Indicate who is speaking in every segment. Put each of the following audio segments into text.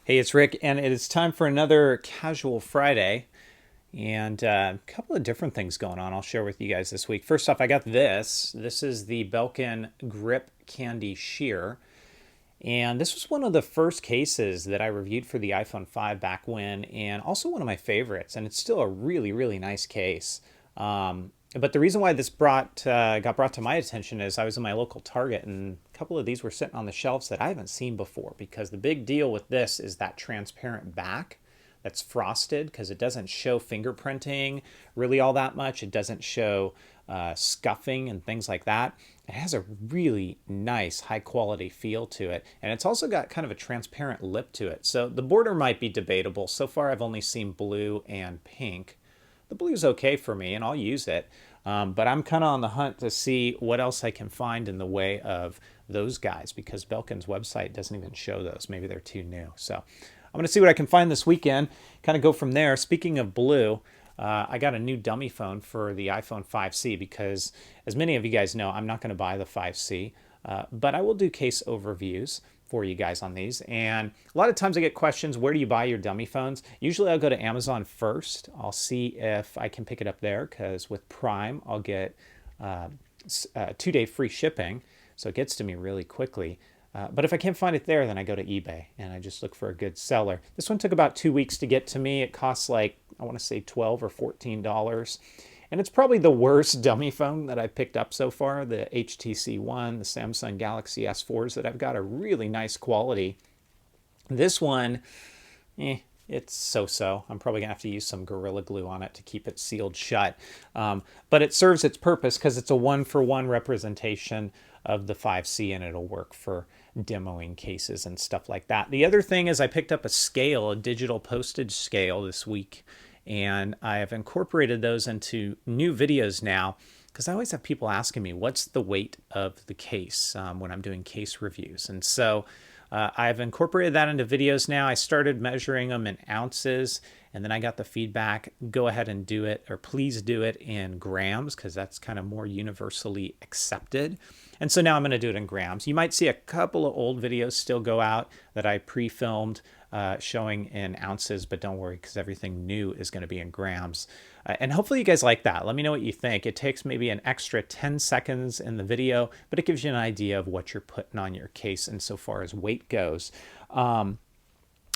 Speaker 1: Hey, it's Rick, and it is time for another Casual Friday, and a couple of different things going on I'll share with you guys this week. First off, I got this. This is the Belkin Grip Candy Shear, and this was one of the first cases that I reviewed for the iPhone 5 back when, and also one of my favorites, and it's still a really, really nice case. But the reason why this got brought to my attention is I was in my local Target, and a couple of these were sitting on the shelves that I haven't seen before. Because the big deal with this is that transparent back that's frosted, because it doesn't show fingerprinting really all that much. It doesn't show scuffing and things like that. It has a really nice high quality feel to it, and it's also got kind of a transparent lip to it. So the border might be debatable. So far I've only seen blue and pink. The blue's okay for me, and I'll use it. But I'm kind of on the hunt to see what else I can find in the way of those guys, because Belkin's website doesn't even show those. Maybe they're too new. So I'm going to see what I can find this weekend, kind of go from there. Speaking of blue, I got a new dummy phone for the iPhone 5C because, as many of you guys know, I'm not going to buy the 5C, but I will do case overviews for you guys on these. And a lot of times I get questions, where do you buy your dummy phones? Usually I'll go to Amazon first. I'll see if I can pick it up there, because with Prime I'll get 2-day free shipping, so it gets to me really quickly. But if I can't find it there, then I go to eBay and I just look for a good seller. This one took about 2 weeks to get to me. It costs like, I want to say $12 or $14. And it's probably the worst dummy phone that I've picked up so far. The HTC One, the Samsung Galaxy S4s that I've got are really nice quality. This one, it's so-so. I'm probably going to have to use some Gorilla Glue on it to keep it sealed shut. But it serves its purpose because it's a one-for-one representation of the 5C, and it'll work for demoing cases and stuff like that. The other thing is I picked up a scale, a digital postage scale this week, and I have incorporated those into new videos now, because I always have people asking me, what's the weight of the case when I'm doing case reviews? And so I've incorporated that into videos now. I started measuring them in ounces, and then I got the feedback, go ahead and do it, or please do it in grams, because that's kind of more universally accepted. And so now I'm going to do it in grams. You might see a couple of old videos still go out that I pre-filmed showing in ounces, but don't worry, because everything new is going to be in grams. And hopefully you guys like that. Let me know what you think. It takes maybe an extra 10 seconds in the video, but it gives you an idea of what you're putting on your case insofar as weight goes.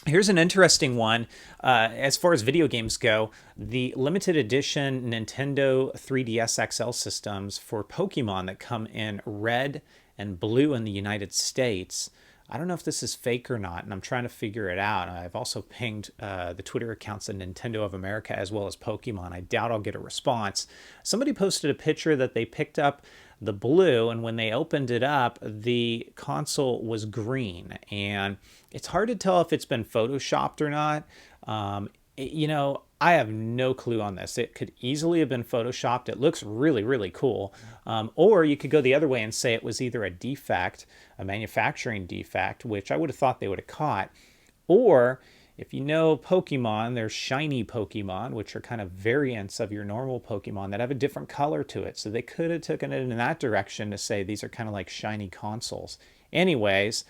Speaker 1: Here's an interesting one. As far as video games go, the limited edition Nintendo 3DS XL systems for Pokemon that come in red and blue in the United States, I don't know if this is fake or not, and I'm trying to figure it out. I've also pinged the Twitter accounts of Nintendo of America as well as Pokemon. I doubt I'll get a response. Somebody posted a picture that they picked up the blue, and when they opened it up, the console was green. And it's hard to tell if it's been photoshopped or not. I have no clue on this. It could easily have been photoshopped. It looks really, really cool. Or you could go the other way and say it was either a defect, a manufacturing defect, which I would have thought they would have caught, or if you know Pokemon, there's shiny Pokemon, which are kind of variants of your normal Pokemon that have a different color to it. So they could have taken it in that direction to say these are kind of like shiny consoles. Anyways,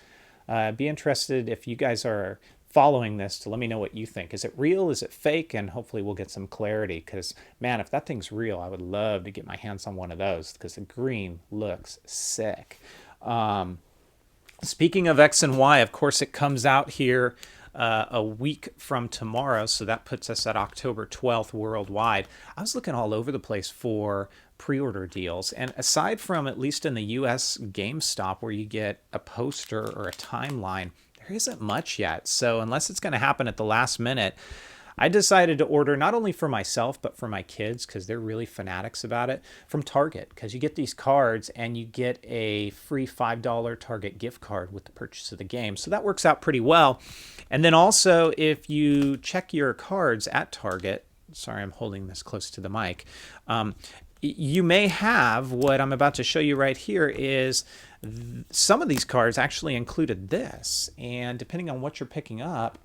Speaker 1: be interested if you guys are following this to let me know what you think. Is it real? Is it fake? And hopefully we'll get some clarity, because man, if that thing's real, I would love to get my hands on one of those, because the green looks sick. Speaking of X and Y, of course, it comes out here a week from tomorrow, so that puts us at October 12th worldwide. I was looking all over the place for pre-order deals, and aside from, at least in the US, GameStop, where you get a poster or a timeline, there isn't much yet. So unless it's going to happen at the last minute, I decided to order not only for myself, but for my kids, because they're really fanatics about it, from Target, because you get these cards and you get a free $5 Target gift card with the purchase of the game. So that works out pretty well. And then also, if you check your cards at Target, sorry, I'm holding this close to the mic, you may have what I'm about to show you right here is some of these cards actually included this. And depending on what you're picking up,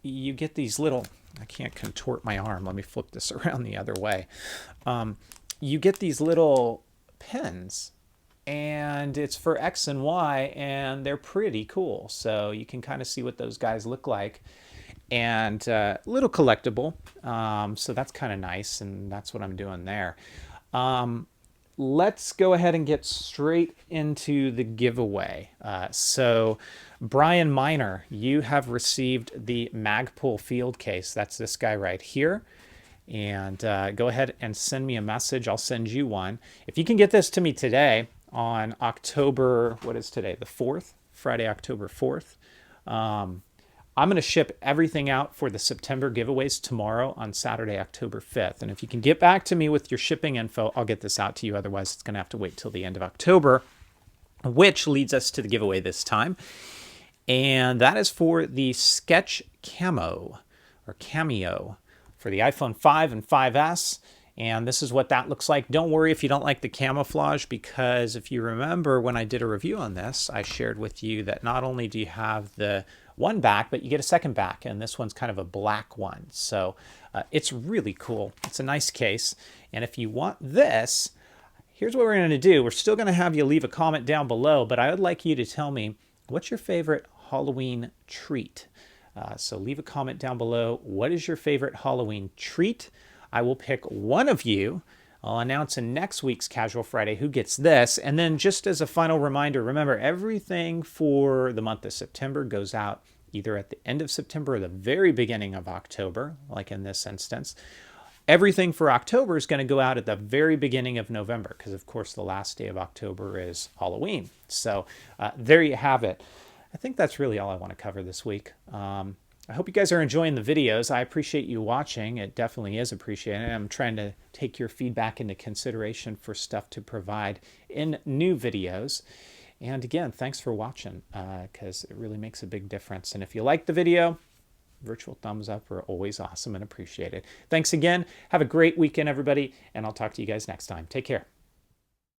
Speaker 1: you get these little, I can't contort my arm. Let me flip this around the other way. You get these little pins and it's for X and Y, and they're pretty cool. So you can kind of see what those guys look like, and a little collectible. So that's kind of nice, and that's what I'm doing there. Let's go ahead and get straight into the giveaway. So Brian Miner, you have received the Magpul field case. That's this guy right here. And go ahead and send me a message. I'll send you one. If you can get this to me today on October, what is today? The 4th, Friday, October 4th. I'm going to ship everything out for the September giveaways tomorrow on Saturday, October 5th. And if you can get back to me with your shipping info, I'll get this out to you. Otherwise, it's going to have to wait till the end of October, which leads us to the giveaway this time. And that is for the Sketch Camo or Cameo for the iPhone 5 and 5S. And this is what that looks like. Don't worry if you don't like the camouflage, because if you remember when I did a review on this, I shared with you that not only do you have the one back, but you get a second back, and this one's kind of a black one. So it's really cool. It's a nice case. And if you want this, here's what we're going to do. We're still going to have you leave a comment down below, but I would like you to tell me what's your favorite Halloween treat. So leave a comment down below. What is your favorite Halloween treat? I will pick one of you. I'll announce in next week's Casual Friday who gets this. And then just as a final reminder, remember everything for the month of September goes out either at the end of September or the very beginning of October, like in this instance. Everything for October is going to go out at the very beginning of November because, of course, the last day of October is Halloween. So there you have it. I think that's really all I want to cover this week. I hope you guys are enjoying the videos. I appreciate you watching. It definitely is appreciated. I'm trying to take your feedback into consideration for stuff to provide in new videos. And again, thanks for watching because it really makes a big difference. And if you like the video, virtual thumbs up are always awesome and appreciated. Thanks again. Have a great weekend, everybody, and I'll talk to you guys next time. Take care.